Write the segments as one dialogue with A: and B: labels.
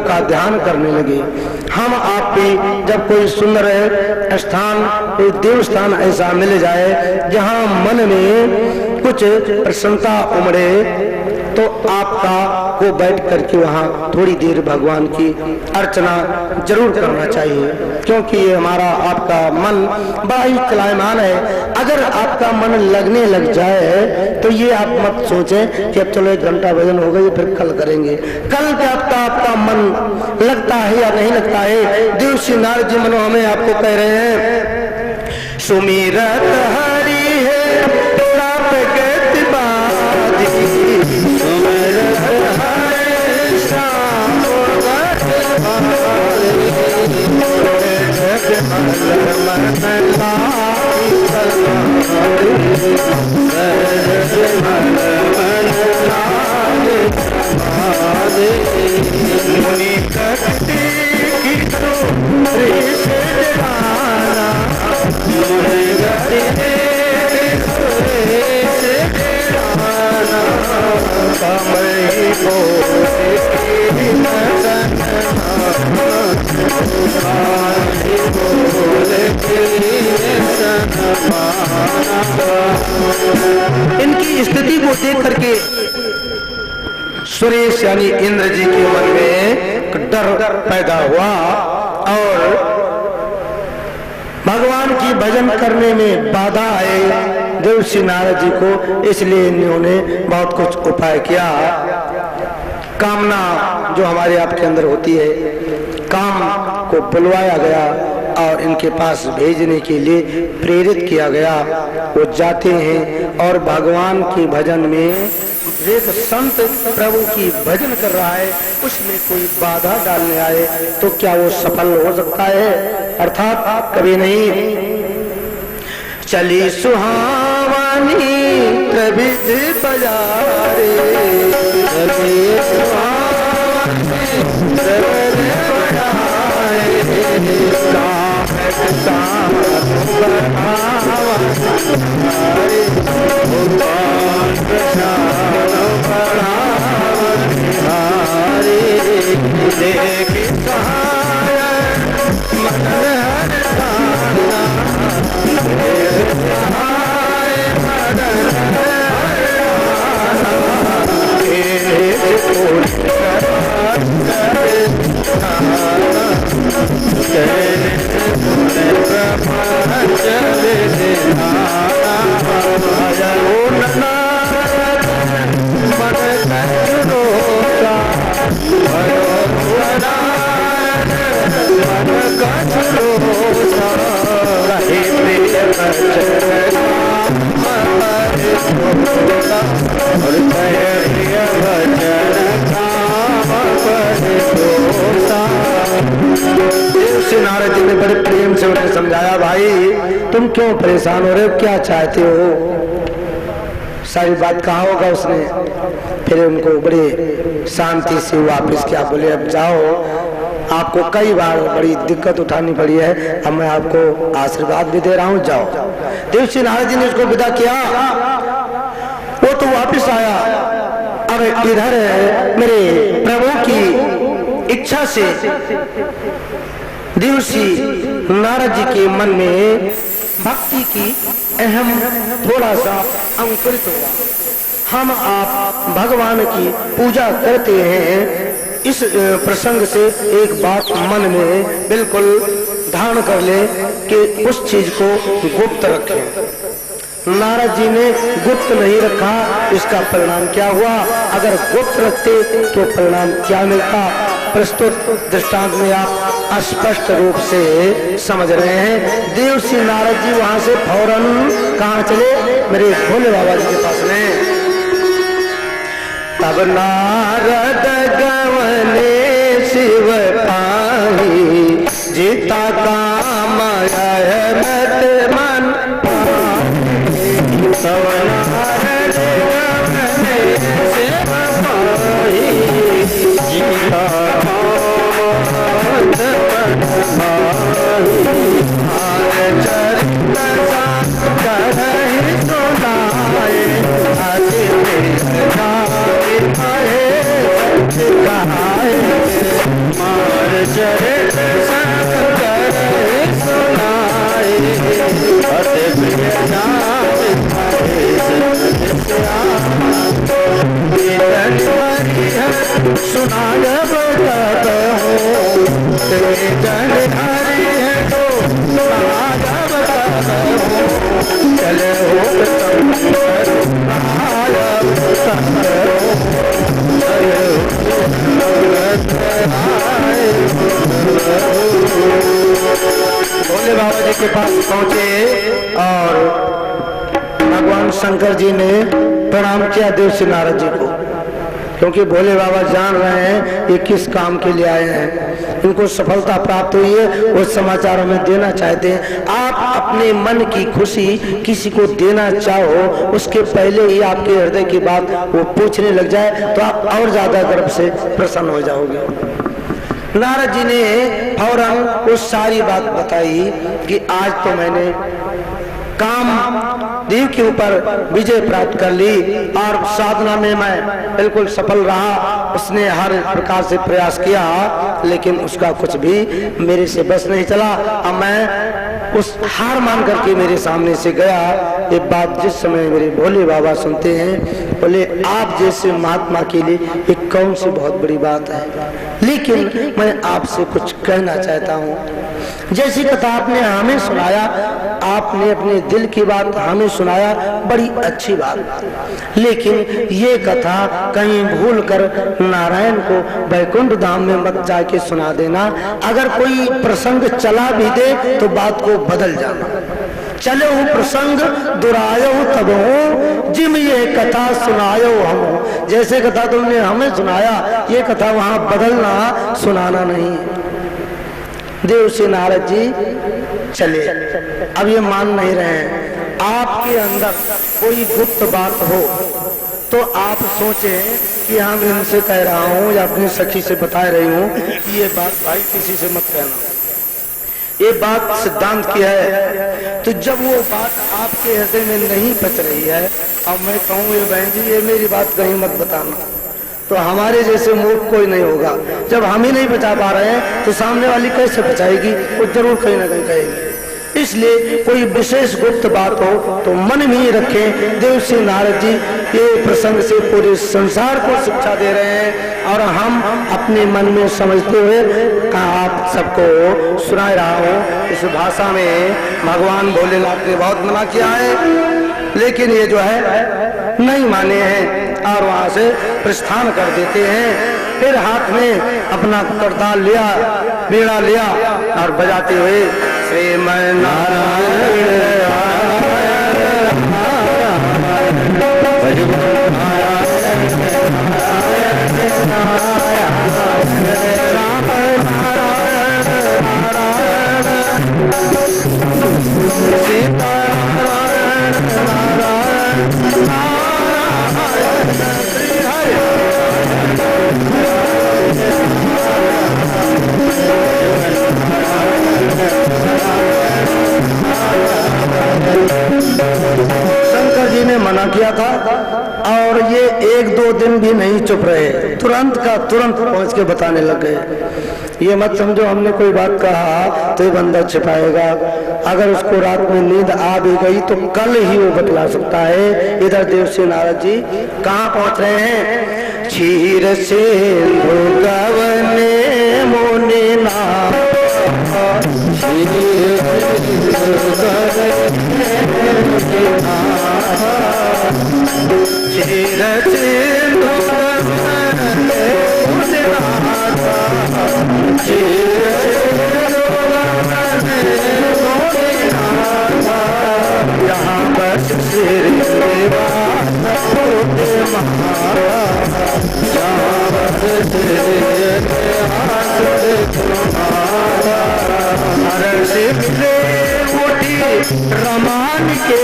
A: का ध्यान करने लगे। हम आप भी जब कोई सुंदर स्थान, कोई देव स्थान ऐसा मिल जाए जहाँ मन में कुछ प्रसन्नता उमड़े, तो आपका को बैठ करके वहाँ थोड़ी देर भगवान की अर्चना जरूर करना चाहिए, क्योंकि ये हमारा आपका मन बड़ा ही कलायमान है। अगर आपका मन लगने लग जाए तो ये आप मत सोचें कि अब चलो 1 घंटा भजन हो गई फिर कल करेंगे। कल क्या आपका मन लगता है या नहीं लगता है? देवश्री नारद जी मनो हमें आपको कह रहे हैं, सुमिरत हरि है प्राप गति बाधी, सुमिरत हरि श्याम मुनि कट्टी की तो इनकी स्थिति को देख करके सुरेश यानी इंद्र जी के मन में डर पैदा हुआ और भगवान की भजन करने में बाधा आए देवश्री नारद जी को। इसलिए इन्होंने बहुत कुछ उपाय किया। कामना जो हमारे आपके अंदर होती है, काम को बुलवाया गया और इनके पास भेजने के लिए प्रेरित किया गया। वो जाते हैं और भगवान के भजन में एक संत प्रभु की भजन कर रहा है, उसमें कोई बाधा डालने आए तो क्या वो सफल हो सकता है? अर्थात कभी नहीं। चली सुहावनी प्रविध बजारे, चली सुहावनी प्रविध नारद जी ने बड़े प्रेम से उन्हें समझाया, भाई तुम क्यों परेशान हो रहे हो, क्या चाहते हो? सारी बात कहा होगा उसने। फिर उनको बड़े शांति से वापस क्या बोले, अब जाओ, आपको कई बार बड़ी दिक्कत उठानी पड़ी है, अब मैं आपको आशीर्वाद भी दे रहा हूँ, जाओ। देवश्री नारद जी ने उसको विदा किया। वो तो वापस आया। अब इधर मेरे प्रभु की इच्छा से देवश्री नारद जी के मन में भक्ति की अहम थोड़ा सा अंकुरित हुआ। हम आप भगवान की पूजा करते हैं, इस प्रसंग से एक बात मन में बिल्कुल धारण कर ले कि उस चीज को गुप्त रखें। नारद जी ने गुप्त नहीं रखा, इसका परिणाम क्या हुआ? अगर गुप्त रखते तो परिणाम क्या मिलता? प्रस्तुत दृष्टांत में आप स्पष्ट रूप से समझ रहे हैं। देवश्री नारद जी वहां से फौरन कहाँ चले? मेरे भोले बाबा जी के पास में। तब नारद गवने शिव पाही, जीता काम मत मन पाही। तब नारद गवने शिव पाही, जीता जन हरी है तो राजा बता चले हो भोले बाबा जी के पास पहुंचे और भगवान शंकर जी ने प्रणाम किया देवर्षि नारद जी को, क्योंकि भोले बाबा जान रहे हैं ये किस काम के लिए आए हैं, इनको सफलता प्राप्त हुई है, वो समाचार हमें देना चाहते हैं। आप अपने मन की खुशी किसी को देना चाहो, उसके पहले ही आपके हृदय की बात वो पूछने लग जाए तो आप और ज्यादा गर्व से प्रसन्न हो जाओगे। नारद जी ने फौरन वो सारी बात बताई कि आज तो मैंने काम देव के ऊपर विजय प्राप्त कर ली और साधना में मैं बिल्कुल सफल रहा। उसने हर प्रकार से प्रयास किया लेकिन उसका कुछ भी मेरे से बस नहीं चला। अब मैं उस हार मान करके मेरे सामने से गया। ये बात जिस समय मेरे भोले बाबा सुनते हैं, बोले आप जैसे महात्मा के लिए ये कौन सी बहुत बड़ी बात है, लेकिन मैं आपसे कुछ कहना चाहता हूँ। जैसी कथा आपने हमें सुनाया, आपने अपने दिल की बात हमें सुनाया, बड़ी अच्छी बात, लेकिन ये कथा कहीं भूल कर नारायण को वैकुंठ धाम में मत जाके सुना देना। अगर कोई प्रसंग चला भी दे तो बात को बदल जाना। चलो प्रसंग दुरायो तब हो जिम ये कथा सुनायो हम। जैसे कथा तुमने हमें सुनाया, ये कथा वहां बदलना सुनाना नहीं। देवर्षि नारद जी चले, अब ये मान नहीं रहे हैं। आपके अंदर कोई गुप्त बात हो तो आप सोचें कि हाँ मैं इनसे कह रहा हूँ या अपनी सखी से बता रही हूँ कि ये बात भाई किसी से मत कहना, ये बात सिद्धांत की है। तो जब वो बात आपके हृदय में नहीं पच रही है, अब मैं कहूँ ये बहन जी ये मेरी बात कहीं मत बताना, तो हमारे जैसे मूर्ख कोई नहीं होगा। जब हम ही नहीं बचा पा रहे हैं तो सामने वाली कैसे बचाएगी, वो जरूर कहीं ना कहीं कहेगी। इसलिए कोई विशेष गुप्त बात हो तो मन में ही रखें। देवर्षि नारद जी ये प्रसंग से पूरे संसार को शिक्षा दे रहे हैं और हम अपने मन में समझते हुए आप सबको सुना रहा हूँ। इस भाषा में भगवान भोलेनाथ ने बहुत मना किया है, लेकिन ये जो है नहीं माने हैं और वहां से प्रस्थान कर देते हैं। फिर हाथ में अपना करताल लिया, बीड़ा लिया और बजाते हुए श्रीमन शंकर जी ने मना किया था और ये एक दो दिन भी नहीं चुप रहे, तुरंत का तुरंत पहुंच के बताने लग गए। ये मत समझो हमने कोई बात कहा तो ये बंदा छिपाएगा, अगर उसको रात में नींद आ भी गई तो कल ही वो बतला सकता है। इधर देवर्षि नारद जी कहाँ पहुंच रहे हैं? क्षीर से भुगवने मोने नाम रमान के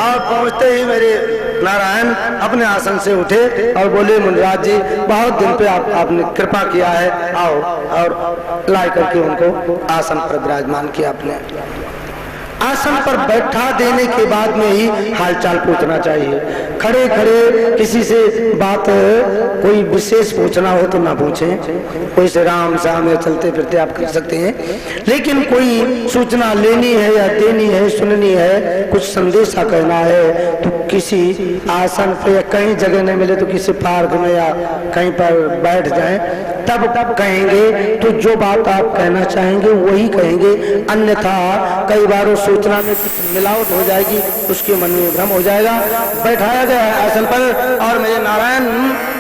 A: और पहुंचते ही मेरे नारायण अपने आसन से उठे और बोले मुनिराज जी बहुत दिन पे आपने कृपा किया है, आओ, और ला करके उनको आसन पर विराजमान किया। आपने आसन पर बैठा देने के बाद में ही हालचाल पूछना चाहिए। खड़े खड़े किसी से बात कोई विशेष पूछना हो तो ना पूछें, कोई से राम सामने चलते फिरते आप कर सकते हैं, लेकिन कोई सूचना लेनी है या देनी है, सुननी है, कुछ संदेशा कहना है तो किसी आसन पे या कहीं जगह नहीं मिले तो किसी पार्क में या कहीं पर बैठ जाएं, तब कहेंगे। तो जो बात आप कहना चाहेंगे वही कहेंगे, अन्यथा कई बार उस सूचना में कुछ मिलावट हो जाएगी, उसके मन में भ्रम हो जाएगा। बैठाया गया है आसन पर और मेरे नारायण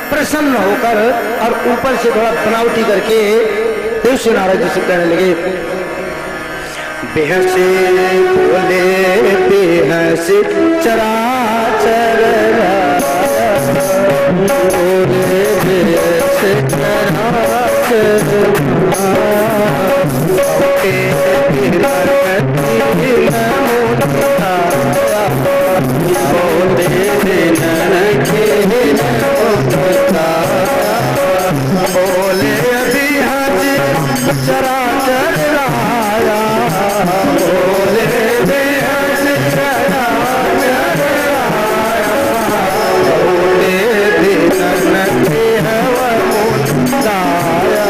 A: प्रसन्न होकर और ऊपर से थोड़ा बनावटी करके देव श्री नारायण जी से कहने लगे, बेहसे बोले बेहसे चराचर बोले बेहसे चराचर बोले अभी हज चराचर राया बोले बेहज चराचर राया बोले बिनन के हवा मुक्ताया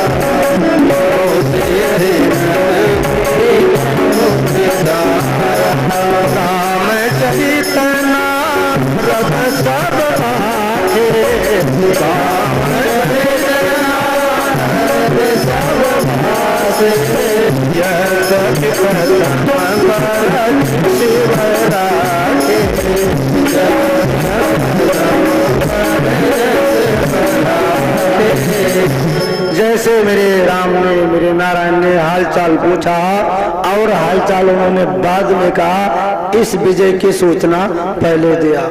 A: बोले बिनन के मुक्ताया राम चरितना रथ सब आखे राम चरितना रथ सब आखे यह सब जैसे मेरे राम ने मेरे नारायण ने हालचाल पूछा और हालचाल उन्होंने बाद में कहा, इस विजय की सूचना पहले दिया।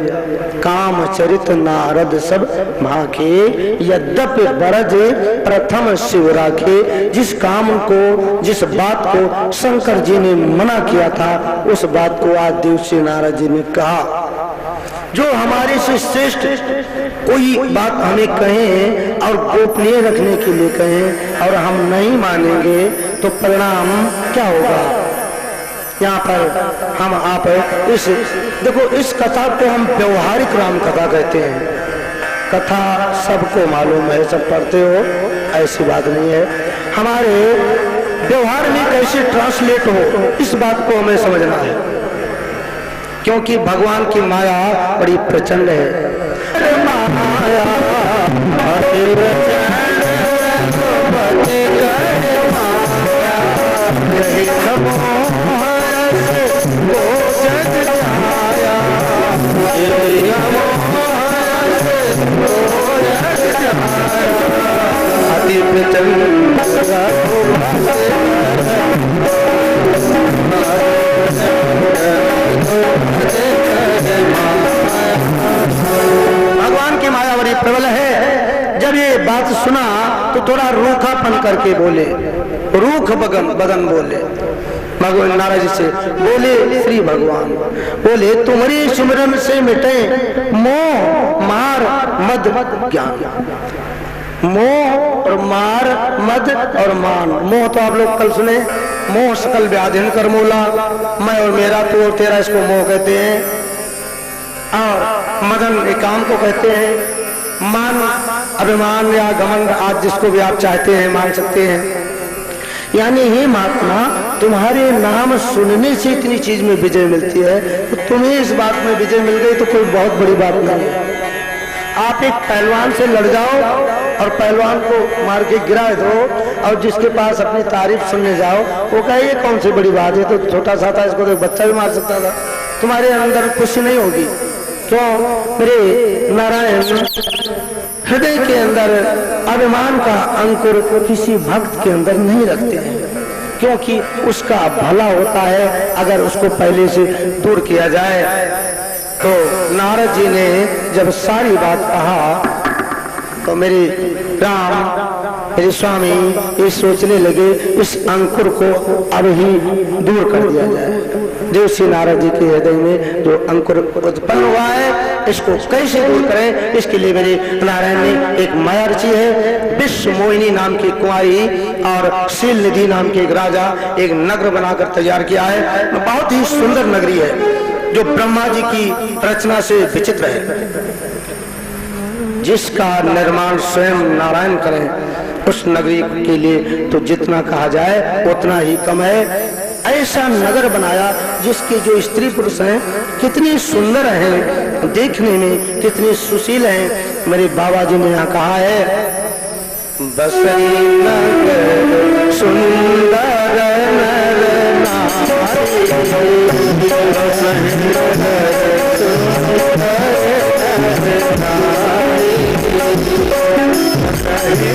A: काम चरित नारद सब भाके यद्यपि बरज प्रथम शिव राखे। जिस काम को जिस बात को शंकर जी ने मना किया था उस बात को आज देव श्री नारद जी ने कहा। जो हमारे से श्रेष्ठ कोई बात हमें कहें और गोपनीय रखने के लिए कहें और हम नहीं मानेंगे तो परिणाम क्या होगा। यहाँ पर हम आप इस देखो, इस कथा को हम व्यवहारिक राम कथा कहते हैं। कथा सबको मालूम है, सब पढ़ते हो, ऐसी बात नहीं है। हमारे व्यवहार में कैसे ट्रांसलेट हो इस बात को हमें समझना है, क्योंकि भगवान की माया बड़ी प्रचंड है। माया अति प्रचंड भगवान की माया बड़ी प्रबल है। जब ये बात सुना तो थोड़ा रूखापन करके बोले, रूख बगन बोले भगवान नारायण से बोले, श्री भगवान बोले, तुम्हारी सिमरन से मिटे मोह मार मद ज्ञान। मोह और मार मद और मान। मोह तो आप लोग कल सुने, मोह सकल व्याधिन कर मोला, मैं और मेरा तू और तेरा, इसको मोह कहते हैं। और मदन एक काम को कहते हैं। मान अभिमान या घमंड, आज जिसको भी आप चाहते हैं मान सकते हैं। यानी हे महात्मा, तुम्हारे नाम सुनने से इतनी चीज में विजय मिलती है, तो तुम्हें इस बात में विजय मिल गई तो कोई बहुत बड़ी बात नहीं है। आप एक पहलवान से लड़ जाओ और पहलवान को मार के गिरा दो और जिसके पास अपनी तारीफ सुनने जाओ वो कहे ये कौन सी बड़ी बात है, तो छोटा सा था, इसको तो बच्चा भी मार सकता था। तुम्हारे अंदर खुशी नहीं होगी। तो मेरे नारायण हृदय के अंदर अभिमान का अंकुर किसी भक्त के अंदर नहीं रखते हैं, क्योंकि उसका भला होता है अगर उसको पहले से दूर किया जाए। तो नारद जी ने जब सारी बात कहा तो मेरे राम मेरे स्वामी ये सोचने लगे इस अंकुर को अब ही दूर कर दिया जाए। देव श्री नारद जी के हृदय में जो अंकुर उत्पन्न हुआ है इसको कैसे दूर करें, इसके लिए मेरे नारायण ने एक माया रची है। विश्व मोहिनी नाम की कुंवारी और शील निधि नाम के एक राजा एक नगर बनाकर तैयार किया है। बहुत ही सुंदर नगरी है जो ब्रह्मा जी की रचना से विचित्र है, जिसका निर्माण स्वयं नारायण करें। उस नगरी के लिए तो जितना कहा जाए उतना ही कम है। ऐसा नगर बनाया जिसके जो स्त्री पुरुष हैं कितनी सुंदर हैं, देखने में कितनी सुशील हैं। मेरे बाबा जी ने यहाँ कहा है, बसई नगर सुंदर नर नारी, बसई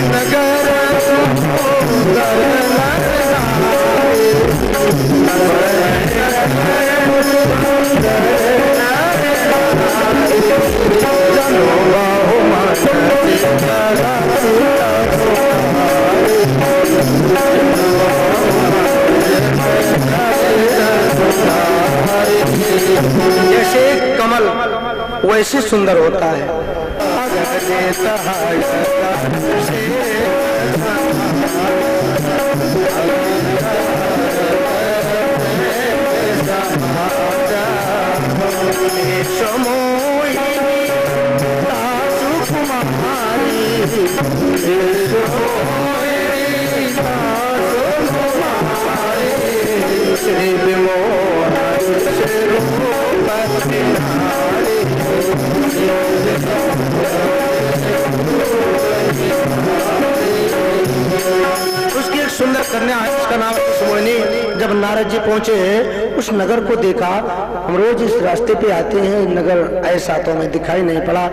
A: नगर सुंदर जैसे कमल वैसे सुंदर होता है। उसकी एक सुंदर कन्या है, उसका नाम मोहिनी। जब नारद जी पहुंचे उस नगर को देखा, हम रोज इस रास्ते पे आते हैं, नगर ऐसा तो हमें दिखाई नहीं पड़ा।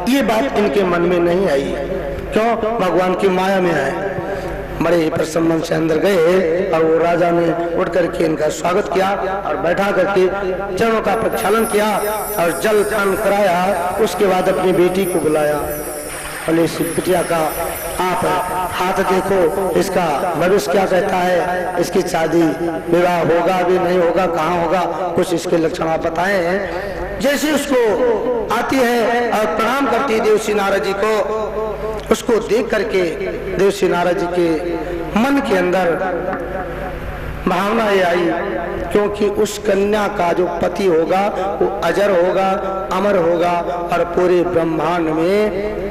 A: ये बात इनके मन में नहीं आई, क्यों? भगवान की माया में आए। बड़े ही प्रसन्न से अंदर गए और वो राजा ने उठ करके इनका स्वागत किया और बैठा करके चरणों का प्रक्षालन किया और जल पान कराया। उसके बाद अपनी बेटी को बुलाया, बोले इस बिटिया का आप हाथ देखो, इसका भविष्य क्या कहता है, इसकी शादी विवाह होगा भी नहीं होगा, कहाँ होगा, कुछ इसके लक्षण आप बताएं। जैसे उसको आती है और प्रणाम करती है देवर्षि नारद जी को, उसको देख करके देवर्षि नारद जी के मन के अंदर भावना ये आई, क्योंकि उस कन्या का जो पति होगा वो अजर होगा, अमर होगा और पूरे ब्रह्मांड में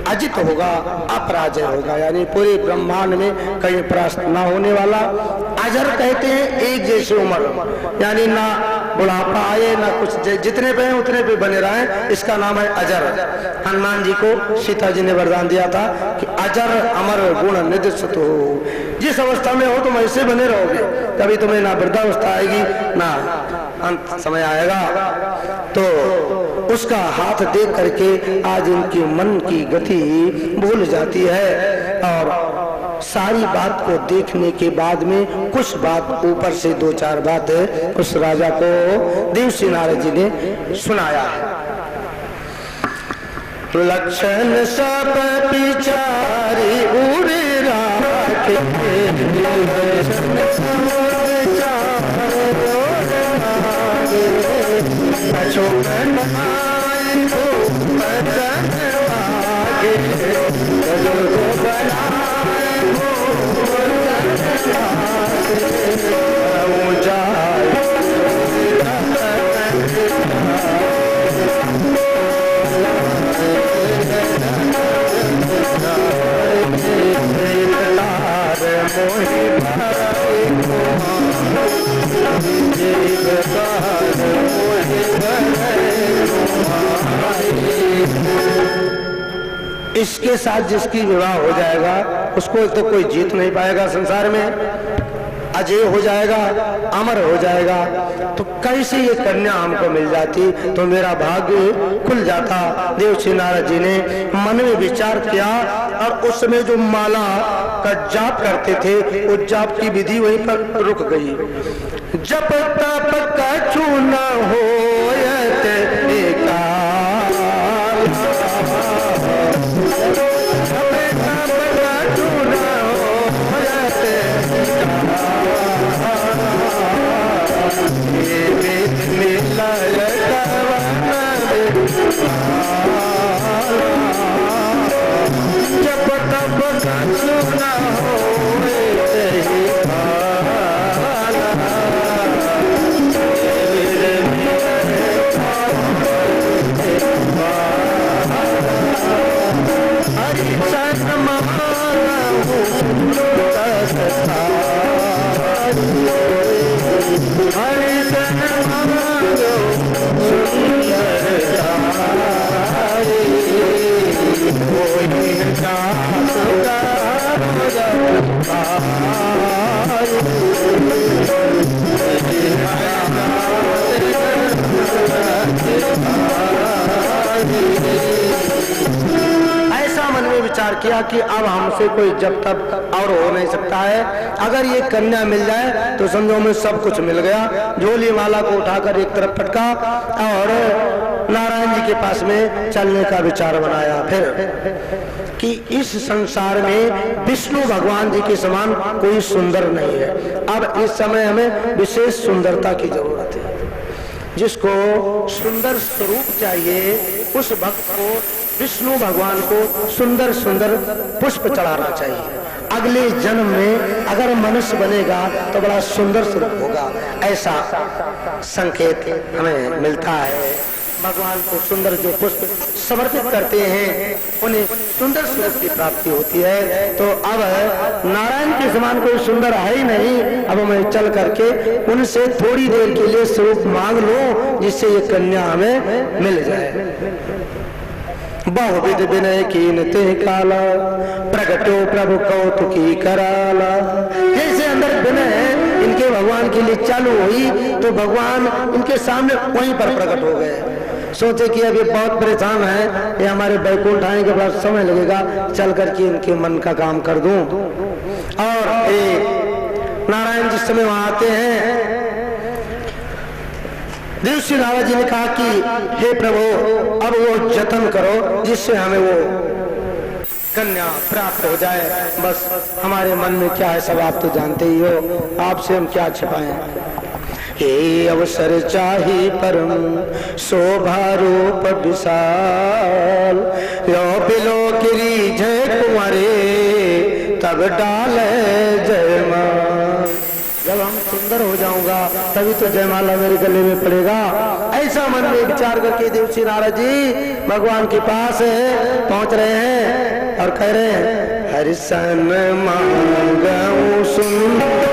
A: अजित होगा, अपराजय होगा, यानी पूरे ब्रह्मांड में कहीं परास्त ना होने वाला। अजर कहते हैं एक जैसी उम्र, यानी ना बुढ़ापा आए ना कुछ, जितने पे हैं उतने पे बने रहे, इसका नाम है अजर। हनुमान जी को सीता जी ने वरदान दिया था कि अजर अमर गुण निधि हो, जिस अवस्था में हो तुम ऐसे बने रहोगे, कभी तुम्हें ना वृद्धावस्था आएगी ना अंत समय आएगा। तो उसका हाथ देख करके आज इनके मन की गति भूल जाती है और सारी बात को देखने के बाद में कुछ बात ऊपर से दो चार बात उस राजा को देवर्षि नारद जी ने सुनाया है। लक्षण सब पिचारी उड़े राखे, इसके साथ जिसकी विवाह हो जाएगा उसको तो कोई जीत नहीं पाएगा संसार में, अजय हो जाएगा, अमर हो जाएगा। तो कैसे ये कन्या हमको मिल जाती तो मेरा भाग्य खुल जाता। देवर्षि नारद जी ने मन में विचार किया और उस समय जो माला का जाप करते थे उस जाप की विधि वहीं पर रुक गई। जप तप कछु न होयत ऐसा मन में विचार किया कि अब हमसे कोई जब तक और हो नहीं सकता है। अगर ये कन्या मिल जाए तो समझो मैं सब कुछ मिल गया। झोली माला को उठाकर एक तरफ पटका और नारायण जी के पास में चलने का विचार बनाया। फिर कि इस संसार में विष्णु भगवान जी के समान कोई सुंदर नहीं है। अब इस समय हमें विशेष सुंदरता की जरूरत है। जिसको सुंदर स्वरूप चाहिए उस भक्त को विष्णु भगवान को सुंदर सुंदर पुष्प चढ़ाना चाहिए। अगले जन्म में अगर मनुष्य बनेगा तो बड़ा सुंदर स्वरूप होगा, ऐसा संकेत हमें मिलता है। भगवान को सुंदर जो पुष्प समर्पित करते हैं उन्हें सुंदर स्वरूप की प्राप्ति होती है। तो अब नारायण के समान कोई सुंदर है ही नहीं। अब मैं चल करके उनसे थोड़ी देर के लिए स्वरूप मांग लूं जिससे ये कन्या हमें मिल जाए। बहुविध विनय कीनते काला प्रगटो प्रभु कौतुकी कराला। जैसे अंदर विनय इनके भगवान के लिए चालू हुई तो भगवान इनके सामने वहीं पर प्रकट हो गए। सोचे कि अब ये बहुत परेशान है, ये हमारे बैकुंठ आने के बाद समय लगेगा, चल करके इनके मन का काम कर दूं। और नारायण जिस समय वहां आते हैं, देवश्री नारद जी ने कहा कि हे प्रभु अब वो जतन करो जिससे हमें वो कन्या प्राप्त हो जाए। बस हमारे मन में क्या है सब आप तो जानते ही हो, आपसे हम क्या छिपाएं। हे अवसर चाही परम शोभा रूप विशाल, यो बिलो गिरी जय कुमारे तब डाले जयमाल। जब हम सुंदर हो जाऊंगा तभी तो जयमाला मेरे गले में पड़ेगा। ऐसा मन में विचार करके देवश्री नारद जी भगवान के पास पहुंच रहे हैं और कह रहे हैं हरिसन मांगू सुंदर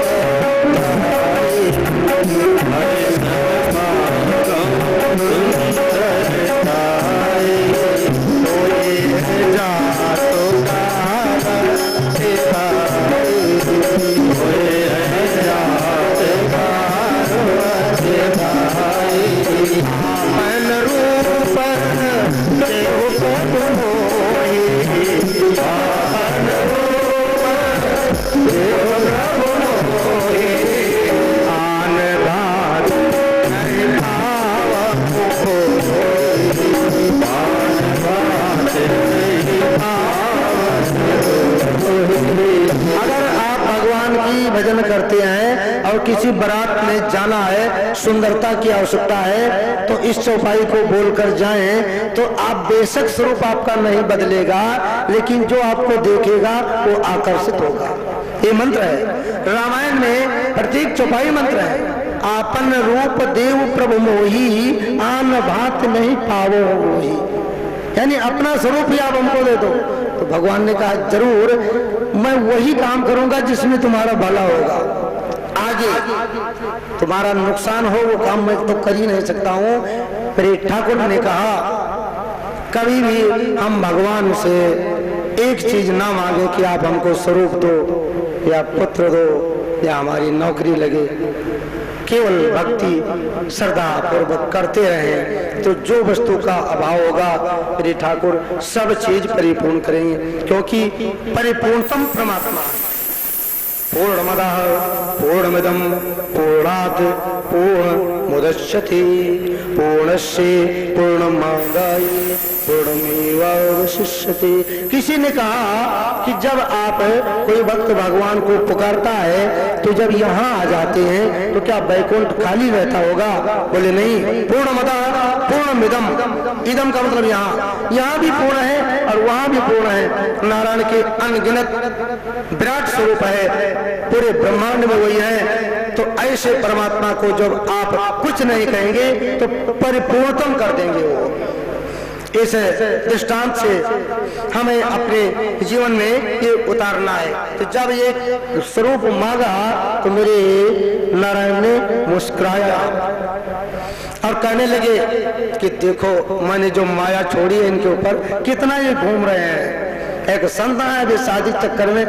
A: भजन करते हैं और किसी बारात में जाना है, सुंदरता की आवश्यकता है तो इस चौपाई को बोलकर जाएं तो आप बेशक स्वरूप आपका नहीं बदलेगा लेकिन जो आपको देखेगा वो आकर्षित होगा। ये मंत्र है रामायण में, प्रत्येक चौपाई मंत्र है। आपन रूप देव प्रभु मोही आन भात नहीं पावो मोही, यानी अपना स्वरूप ही आप हमको दे दो। तो भगवान ने कहा जरूर मैं वही काम करूंगा जिसमें तुम्हारा भला होगा। आगे तुम्हारा नुकसान हो वो काम मैं तो कर ही नहीं सकता हूँ। मेरे ठाकुर ने कहा कभी भी हम भगवान से एक चीज ना मांगे कि आप हमको स्वरूप दो या पुत्र दो या हमारी नौकरी लगे। केवल भक्ति श्रद्धा पूर्वक करते रहे तो जो वस्तु का अभाव होगा मेरे ठाकुर सब चीज परिपूर्ण करेंगे, क्योंकि परिपूर्णतम परमात्मा। पूर्णमदः पूर्णमिदं पूर्णात् पूर्णमुदच्यते पूर्णस्य पूर्णमादाय पूर्णमेवावशिष्यते। किसी ने कहा कि जब आप कोई भक्त भगवान को पुकारता है तो जब यहाँ आ जाते हैं तो क्या बैकुंठ खाली रहता होगा? बोले नहीं, पूर्णमदः पूर्णमिदं, इदम का मतलब यहाँ भी पूर्ण है और वहाँ भी पूर्ण है। नारायण के अनगिनत विराट स्वरूप है, पूरे ब्रह्मांड में वही है। तो ऐसे परमात्मा को जब आप कुछ नहीं कहेंगे तो परिपूर्णतम कर देंगे वो। इस दृष्टांत से हमें अपने जीवन में ये उतारना है। तो जब ये स्वरूप मांगा तो मेरे नारायण ने मुस्कुराया और कहने लगे कि देखो मैंने जो माया छोड़ी है इनके ऊपर, कितना ये घूम रहे हैं। एक संत है शादी चक्कर में